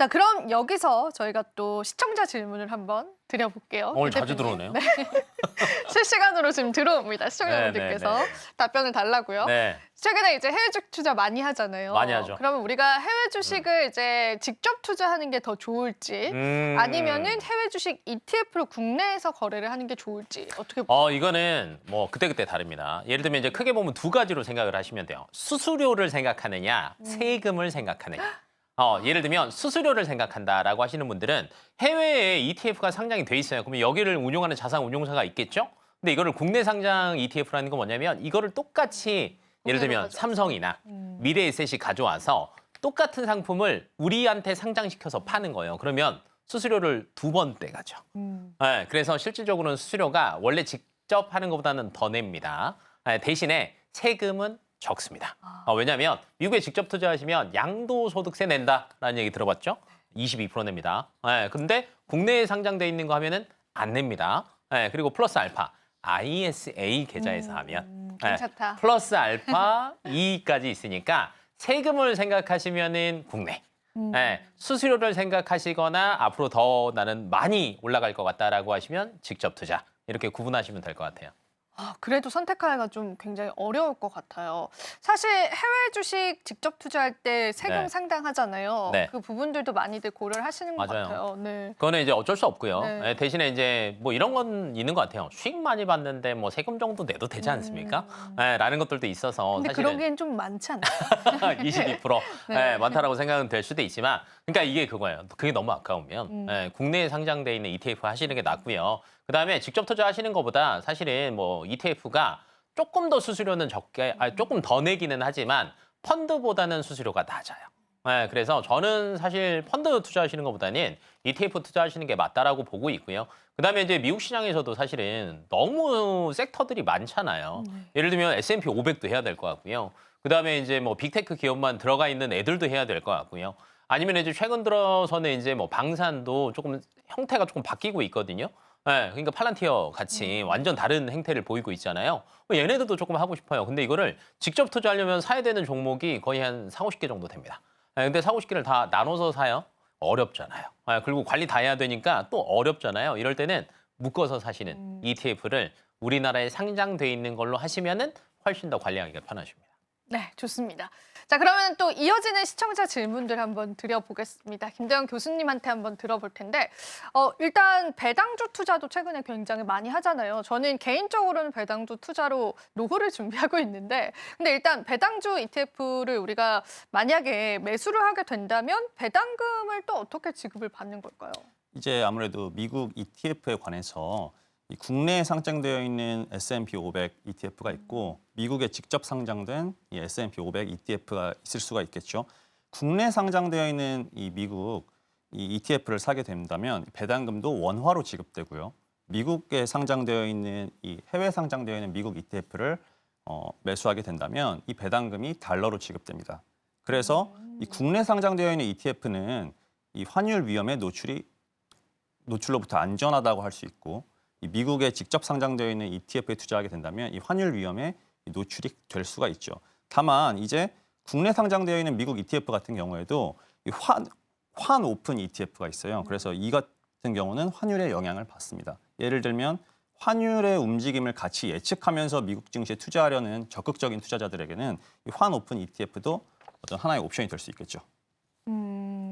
자, 그럼 여기서 저희가 또 시청자 질문을 한번 드려볼게요. 오늘 유 자주 대표님. 들어오네요. 네. 실시간으로 지금 들어옵니다. 시청자분들께서 네. 답변을 달라고요. 네. 최근에 이제 해외 주식 투자 많이 하잖아요. 많이 하죠. 그러면 우리가 해외 주식을 이제 직접 투자하는 게 더 좋을지 아니면은 해외 주식 ETF로 국내에서 거래를 하는 게 좋을지 어떻게 보세요? 이거는 뭐 그때그때 다릅니다. 예를 들면 이제 크게 보면 두 가지로 생각을 하시면 돼요. 수수료를 생각하느냐, 세금을 생각하느냐. 예를 들면 수수료를 생각한다라고 하시는 분들은 해외에 ETF가 상장이 돼 있어요. 그러면 여기를 운용하는 자산 운용사가 있겠죠? 근데 이거를 국내 상장 ETF라는 건 뭐냐면 이거를 똑같이 예를 들면 삼성이나 미래에셋이 가져와서 똑같은 상품을 우리한테 상장시켜서 파는 거예요. 그러면 수수료를 2번 떼가죠. 네, 그래서 실질적으로는 수수료가 원래 직접 하는 것보다는 더 냅니다. 대신에 세금은 적습니다. 왜냐하면 미국에 직접 투자하시면 양도소득세 낸다라는 얘기 들어봤죠? 22% 냅니다. 근데 국내에 상장돼 있는 거 하면은 안 냅니다. 그리고 플러스 알파, ISA 계좌에서 하면 괜찮다. 플러스 알파 이익까지 있으니까 세금을 생각하시면은 국내. 수수료를 생각하시거나 앞으로 더 나는 많이 올라갈 것 같다라고 하시면 직접 투자. 이렇게 구분하시면 될 것 같아요. 그래도 선택하기가 좀 굉장히 어려울 것 같아요. 사실 해외 주식 직접 투자할 때 세금 네. 상당하잖아요. 네. 그 부분들도 많이들 고려를 하시는 것 맞아요. 같아요. 네. 그거는 이제 어쩔 수 없고요. 네. 대신에 이제 뭐 이런 건 있는 것 같아요. 수익 많이 받는데 뭐 세금 정도 내도 되지 않습니까? 라는 것들도 있어서 근데 사실은 그러기엔 좀 많지 않나요? 22% 네. 많다라고 생각은 될 수도 있지만 그러니까 이게 그거예요. 그게 너무 아까우면 국내에 상장돼 있는 ETF 하시는 게 낫고요. 그다음에 직접 투자하시는 것보다 사실은 뭐 ETF가 조금 더 수수료는 적게, 조금 더 내기는 하지만 펀드보다는 수수료가 낮아요. 그래서 저는 사실 펀드 투자하시는 것보다는 ETF 투자하시는 게 맞다라고 보고 있고요. 그다음에 이제 미국 시장에서도 사실은 너무 섹터들이 많잖아요. 예를 들면 S&P 500도 해야 될 것 같고요. 그다음에 이제 뭐 빅테크 기업만 들어가 있는 애들도 해야 될 것 같고요. 아니면 이제 최근 들어서는 이제 뭐 방산도 조금 형태가 조금 바뀌고 있거든요. 그러니까 팔란티어 같이 완전 다른 행태를 보이고 있잖아요. 얘네들도 조금 하고 싶어요. 근데 이거를 직접 투자하려면 사야 되는 종목이 거의 한 4, 50개 정도 됩니다. 근데 4, 50개를 다 나눠서 사요? 어렵잖아요. 그리고 관리 다 해야 되니까 또 어렵잖아요. 이럴 때는 묶어서 사시는 ETF를 우리나라에 상장돼 있는 걸로 하시면은 훨씬 더 관리하기가 편하십니다. 네, 좋습니다. 자, 그러면 또 이어지는 시청자 질문들 한번 드려보겠습니다. 김대현 교수님한테 한번 들어볼 텐데 일단 배당주 투자도 최근에 굉장히 많이 하잖아요. 저는 개인적으로는 배당주 투자로 노후를 준비하고 있는데 근데 일단 배당주 ETF를 우리가 만약에 매수를 하게 된다면 배당금을 또 어떻게 지급을 받는 걸까요? 이제 아무래도 미국 ETF에 관해서 이 국내에 상장되어 있는 S&P 500 ETF가 있고 미국에 직접 상장된 이 S&P 500 ETF가 있을 수가 있겠죠. 국내 상장되어 있는 이 미국 이 ETF를 사게 된다면 배당금도 원화로 지급되고요. 미국에 상장되어 있는 이 해외 상장되어 있는 미국 ETF를 매수하게 된다면 이 배당금이 달러로 지급됩니다. 그래서 이 국내 상장되어 있는 ETF는 이 환율 위험에 노출로부터 안전하다고 할 수 있고 이 미국에 직접 상장되어 있는 ETF에 투자하게 된다면 이 환율 위험에 노출이 될 수가 있죠. 다만 이제 국내 상장되어 있는 미국 ETF 같은 경우에도 이 환 오픈 ETF가 있어요. 그래서 이 같은 경우는 환율의 영향을 받습니다. 예를 들면 환율의 움직임을 같이 예측하면서 미국 증시에 투자하려는 적극적인 투자자들에게는 이 환 오픈 ETF도 어떤 하나의 옵션이 될 수 있겠죠.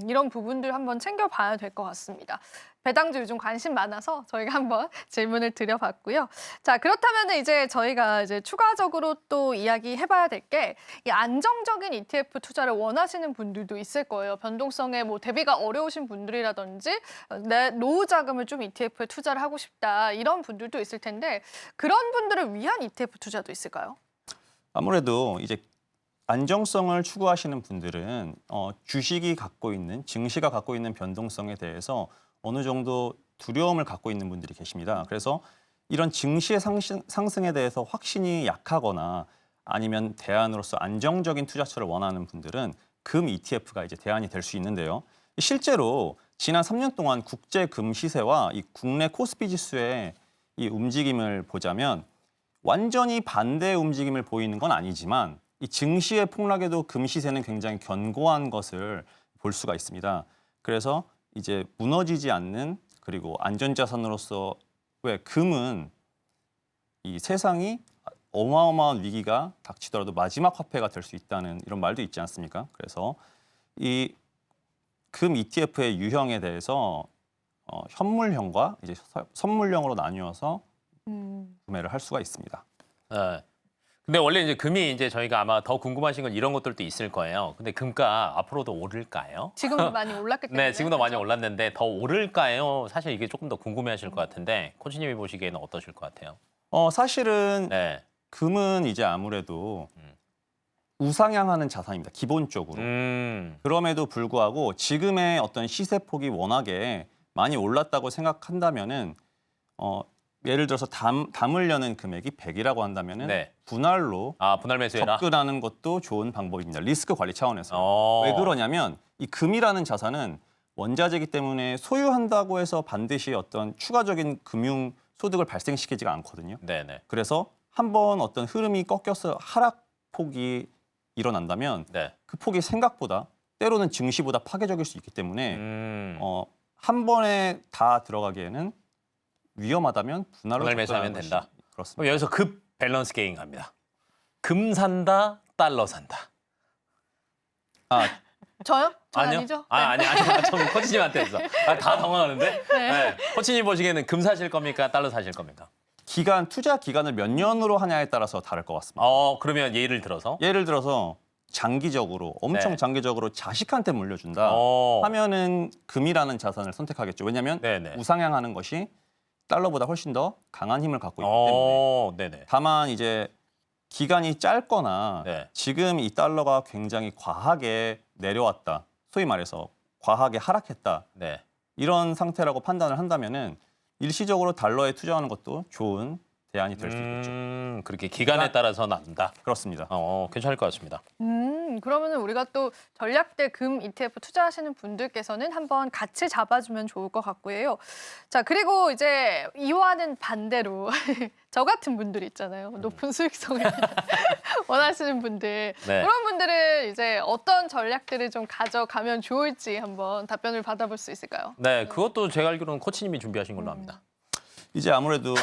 이런 부분들 한번 챙겨봐야 될 것 같습니다. 배당주 요즘 관심 많아서 저희가 한번 질문을 드려봤고요. 자, 그렇다면 이제 저희가 이제 추가적으로 또 이야기해봐야 될 게 이 안정적인 ETF 투자를 원하시는 분들도 있을 거예요. 변동성에 뭐 대비가 어려우신 분들이라든지 내 노후 자금을 좀 ETF에 투자를 하고 싶다 이런 분들도 있을 텐데 그런 분들을 위한 ETF 투자도 있을까요? 아무래도 이제 안정성을 추구하시는 분들은 주식이 갖고 있는 증시가 갖고 있는 변동성에 대해서 어느 정도 두려움을 갖고 있는 분들이 계십니다. 그래서 이런 증시의 상승에 대해서 확신이 약하거나 아니면 대안으로서 안정적인 투자처를 원하는 분들은 금 ETF가 이제 대안이 될 수 있는데요. 실제로 지난 3년 동안 국제 금 시세와 이 국내 코스피 지수의 이 움직임을 보자면 완전히 반대의 움직임을 보이는 건 아니지만 이 증시의 폭락에도 금 시세는 굉장히 견고한 것을 볼 수가 있습니다. 그래서 이제 무너지지 않는 그리고 안전자산으로서 왜 금은 이 세상이 어마어마한 위기가 닥치더라도 마지막 화폐가 될 수 있다는 이런 말도 있지 않습니까? 그래서 이 금 ETF의 유형에 대해서 현물형과 이제 선물형으로 나뉘어서 구매를 할 수가 있습니다. 네. 근데 원래 이제 금이 이제 저희가 아마 더 궁금하신 건 이런 것들도 있을 거예요. 근데 금가 앞으로도 오를까요? 지금도 많이 올랐기 때문에. 네, 지금도 많이 올랐는데 더 오를까요? 사실 이게 조금 더 궁금해하실 것 같은데 코치님이 보시기에는 어떠실 것 같아요? 사실은 네. 금은 이제 아무래도 우상향하는 자산입니다. 기본적으로. 그럼에도 불구하고 지금의 어떤 시세폭이 워낙에 많이 올랐다고 생각한다면은 예를 들어서 담으려는 금액이 100이라고 한다면은 네. 분할로 분할 매수해라. 접근하는 것도 좋은 방법입니다. 리스크 관리 차원에서. 어. 왜 그러냐면 이 금이라는 자산은 원자재이기 때문에 소유한다고 해서 반드시 어떤 추가적인 금융 소득을 발생시키지가 않거든요. 네네. 그래서 한번 어떤 흐름이 꺾여서 하락폭이 일어난다면 네. 그 폭이 생각보다 때로는 증시보다 파괴적일 수 있기 때문에 한 번에 다 들어가기에는 위험하다면 분할로 분할 매수하면 접근하는 된다. 것이 그렇습니다. 그럼 여기서 급 밸런스 게임 갑니다. 금 산다, 달러 산다. 저요? 저 아니요? 아니죠? 아니. 전 코치님한테 했어. 다 당황하는데. 네. 코치님 보시기에는 금 사실 겁니까? 달러 사실 겁니까? 투자 기간을 몇 년으로 하냐에 따라서 다를 것 같습니다. 그러면 예를 들어서 예를 들어서 장기적으로 엄청 네. 장기적으로 자식한테 물려준다 하면은 금이라는 자산을 선택하겠죠. 왜냐하면 네네. 우상향하는 것이 달러보다 훨씬 더 강한 힘을 갖고 있기 때문에. 네네. 다만 이제 기간이 짧거나 네. 지금 이 달러가 굉장히 과하게 내려왔다. 소위 말해서 과하게 하락했다. 네. 이런 상태라고 판단을 한다면은 일시적으로 달러에 투자하는 것도 좋은 대안이 될 수 있겠죠. 그렇게 기간에 따라서 난다. 그렇습니다. 괜찮을 것 같습니다. 그러면은 우리가 또 전략대 금 ETF 투자하시는 분들께서는 한번 같이 잡아주면 좋을 것 같고요. 자, 그리고 이제 이와는 반대로 저 같은 분들 있잖아요. 높은 수익성을 원하시는 분들. 네. 그런 분들은 이제 어떤 전략들을 좀 가져가면 좋을지 한번 답변을 받아볼 수 있을까요? 네, 그것도 제가 알기로는 코치님이 준비하신 걸로 압니다. 이제 아무래도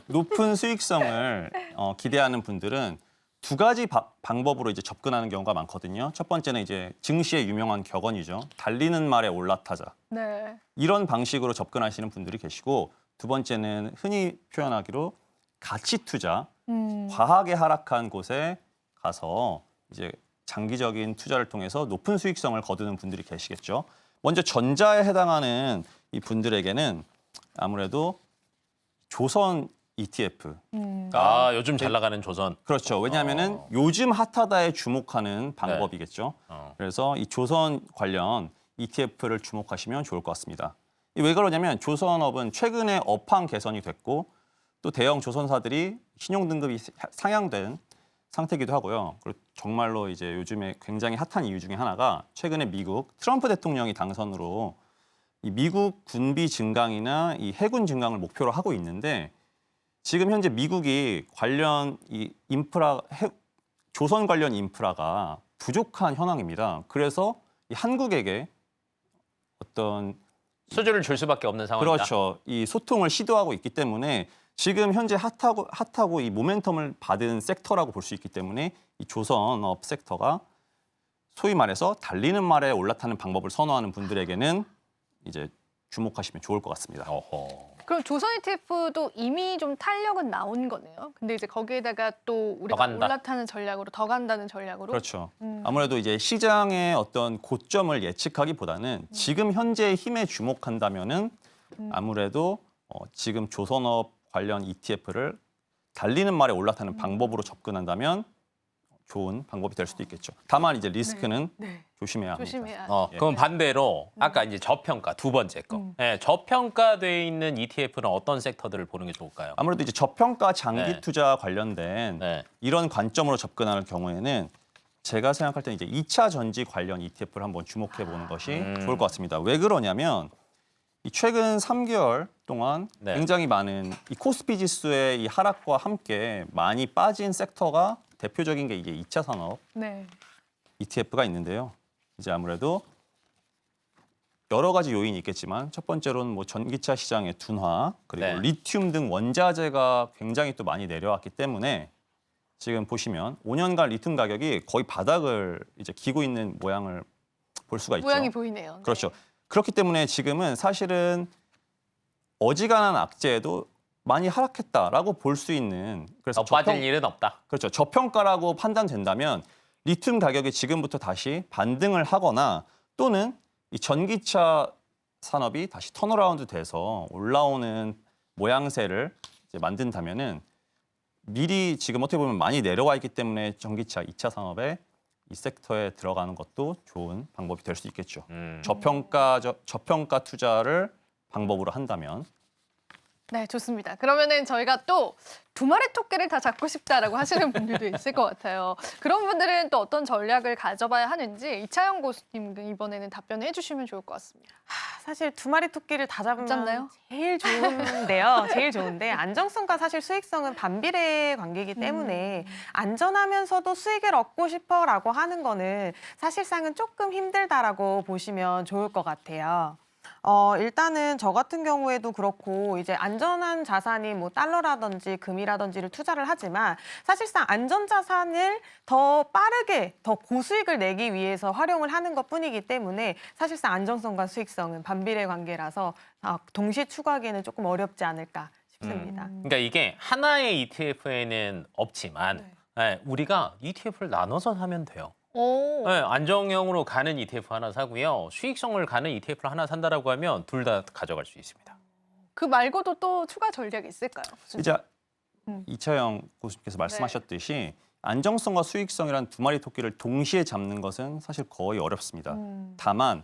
높은 수익성을 기대하는 분들은 두 가지 방법으로 이제 접근하는 경우가 많거든요. 첫 번째는 이제 증시의 유명한 격언이죠. 달리는 말에 올라타자. 네. 이런 방식으로 접근하시는 분들이 계시고 두 번째는 흔히 표현하기로 가치 투자, 과하게 하락한 곳에 가서 이제 장기적인 투자를 통해서 높은 수익성을 거두는 분들이 계시겠죠. 먼저 전자에 해당하는 이 분들에게는 아무래도 조선 ETF. 요즘 잘 나가는 조선. 그렇죠. 왜냐하면은 요즘 핫하다에 주목하는 방법이겠죠. 그래서 이 조선 관련 ETF를 주목하시면 좋을 것 같습니다. 왜 그러냐면 조선업은 최근에 업황 개선이 됐고 또 대형 조선사들이 신용 등급이 상향된 상태이기도 하고요. 그리고 정말로 이제 요즘에 굉장히 핫한 이유 중에 하나가 최근에 미국 트럼프 대통령이 당선으로 이 미국 군비 증강이나 이 해군 증강을 목표로 하고 있는데 지금 현재 미국이 관련 이 조선 관련 인프라가 부족한 현황입니다. 그래서 이 한국에게 어떤 수주를 줄 수밖에 없는 상황이다. 그렇죠. 이 소통을 시도하고 있기 때문에 지금 현재 핫하고 이 모멘텀을 받은 섹터라고 볼 수 있기 때문에 이 조선업 섹터가 소위 말해서 달리는 말에 올라타는 방법을 선호하는 분들에게는 이제 주목하시면 좋을 것 같습니다. 그럼 조선 ETF도 이미 좀 탄력은 나온 거네요. 근데 이제 거기에다가 또 우리가 간다. 올라타는 전략으로 더 간다는 전략으로. 그렇죠. 아무래도 이제 시장의 어떤 고점을 예측하기보다는 지금 현재의 힘에 주목한다면은 아무래도 지금 조선업 관련 ETF를 달리는 말에 올라타는 방법으로 접근한다면 좋은 방법이 될 수도 있겠죠. 다만 이제 리스크는 네. 조심해야 합니다. 조심해야. 그럼 반대로 아까 이제 저평가 두 번째 거. 네, 저평가돼 있는 ETF는 어떤 섹터들을 보는 게 좋을까요? 아무래도 이제 저평가 장기 네. 투자 관련된 네. 이런 관점으로 접근하는 경우에는 제가 생각할 때는 이제 2차 전지 관련 ETF를 한번 주목해 보는 것이 좋을 것 같습니다. 왜 그러냐면 이 최근 3개월 동안 네. 굉장히 많은 이 코스피 지수의 이 하락과 함께 많이 빠진 섹터가 대표적인 게 이게 2차 산업 네. ETF가 있는데요. 이제 아무래도 여러 가지 요인이 있겠지만 첫 번째로는 뭐 전기차 시장의 둔화 그리고 네. 리튬 등 원자재가 굉장히 또 많이 내려왔기 때문에 지금 보시면 5년간 리튬 가격이 거의 바닥을 이제 기고 있는 모양을 볼 수가 있죠. 모양이 보이네요. 네. 그렇죠. 그렇기 때문에 지금은 사실은 어지간한 악재도 많이 하락했다라고 볼 수 있는 그래서 더 빠질 일은 없다. 그렇죠. 저평가라고 판단된다면 리튬 가격이 지금부터 다시 반등을 하거나 또는 이 전기차 산업이 다시 턴어라운드 돼서 올라오는 모양새를 이제 만든다면은 미리 지금 어떻게 보면 많이 내려와 있기 때문에 전기차 2차 산업에 이 섹터에 들어가는 것도 좋은 방법이 될 수 있겠죠. 저평가 투자를 방법으로 한다면 네, 좋습니다. 그러면은 저희가 또 두 마리 토끼를 다 잡고 싶다라고 하시는 분들도 있을 것 같아요. 그런 분들은 또 어떤 전략을 가져봐야 하는지 이차영 고수님 이번에는 답변을 해주시면 좋을 것 같습니다. 사실 두 마리 토끼를 다 잡으면 잡나요? 제일 좋은데요. 제일 좋은데 안정성과 사실 수익성은 반비례 관계이기 때문에 안전하면서도 수익을 얻고 싶어라고 하는 거는 사실상은 조금 힘들다라고 보시면 좋을 것 같아요. 일단은 저 같은 경우에도 그렇고 이제 안전한 자산이 뭐 달러라든지 금이라든지를 투자를 하지만 사실상 안전 자산을 더 빠르게 더 고수익을 내기 위해서 활용을 하는 것뿐이기 때문에 사실상 안정성과 수익성은 반비례 관계라서 동시에 추구하기에는 조금 어렵지 않을까 싶습니다. 그러니까 이게 하나의 ETF에는 없지만 우리가 ETF를 나눠서 사면 돼요. 오, 네, 안정형으로 가는 ETF 하나 사고요. 수익성을 가는 ETF를 하나 산다라고 하면 둘 다 가져갈 수 있습니다. 그 말고도 또 추가 전략이 있을까요? 이제 음. 이차영 교수님께서 말씀하셨듯이 안정성과 수익성이란 두 마리 토끼를 동시에 잡는 것은 사실 거의 어렵습니다. 다만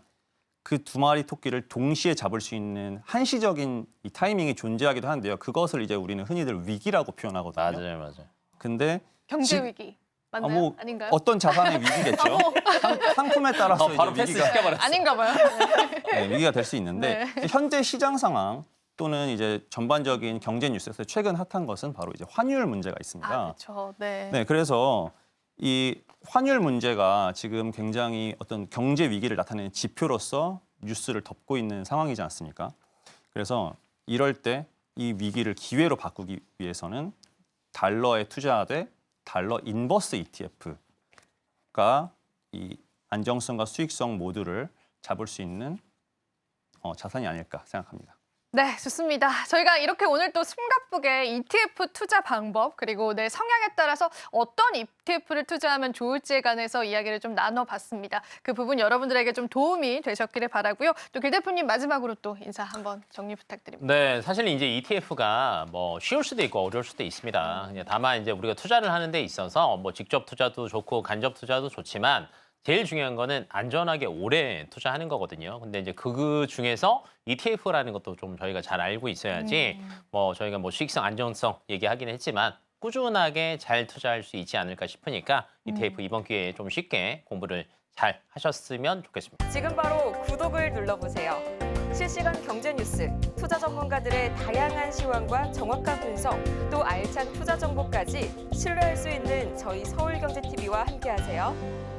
그 두 마리 토끼를 동시에 잡을 수 있는 한시적인 이 타이밍이 존재하기도 하는데요. 그것을 이제 우리는 흔히들 위기라고 표현하거든요. 맞아요. 근데 경제 위기 맞나요? 뭐 아닌가요? 어떤 자산의 위기겠죠. 상품에 따라서 바로 이제 패스 위기가 시켜버렸어. 아닌가 봐요. 네, 위기가 될 수 있는데 네. 현재 시장 상황 또는 이제 전반적인 경제 뉴스에서 최근 핫한 것은 바로 이제 환율 문제가 있습니다. 그렇죠. 네. 네, 그래서 이 환율 문제가 지금 굉장히 어떤 경제 위기를 나타내는 지표로서 뉴스를 덮고 있는 상황이지 않습니까? 그래서 이럴 때 이 위기를 기회로 바꾸기 위해서는 달러에 투자하되 달러 인버스 ETF가 이 안정성과 수익성 모두를 잡을 수 있는 자산이 아닐까 생각합니다. 네, 좋습니다. 저희가 이렇게 오늘 또 숨가쁘게 ETF 투자 방법 그리고 내 성향에 따라서 어떤 ETF를 투자하면 좋을지에 관해서 이야기를 좀 나눠봤습니다. 그 부분 여러분들에게 좀 도움이 되셨기를 바라고요. 또 길 대표님 마지막으로 또 인사 한번 정리 부탁드립니다. 네, 사실 이제 ETF가 뭐 쉬울 수도 있고 어려울 수도 있습니다. 그냥 다만 이제 우리가 투자를 하는 데 있어서 뭐 직접 투자도 좋고 간접 투자도 좋지만 제일 중요한 거는 안전하게 오래 투자하는 거거든요. 근데 이제 그 중에서 ETF라는 것도 좀 저희가 잘 알고 있어야지 뭐 저희가 뭐 수익성, 안정성 얘기하긴 했지만 꾸준하게 잘 투자할 수 있지 않을까 싶으니까 ETF 이번 기회에 좀 쉽게 공부를 잘 하셨으면 좋겠습니다. 지금 바로 구독을 눌러보세요. 실시간 경제 뉴스, 투자 전문가들의 다양한 시황과 정확한 분석, 또 알찬 투자 정보까지 신뢰할 수 있는 저희 서울경제TV와 함께하세요.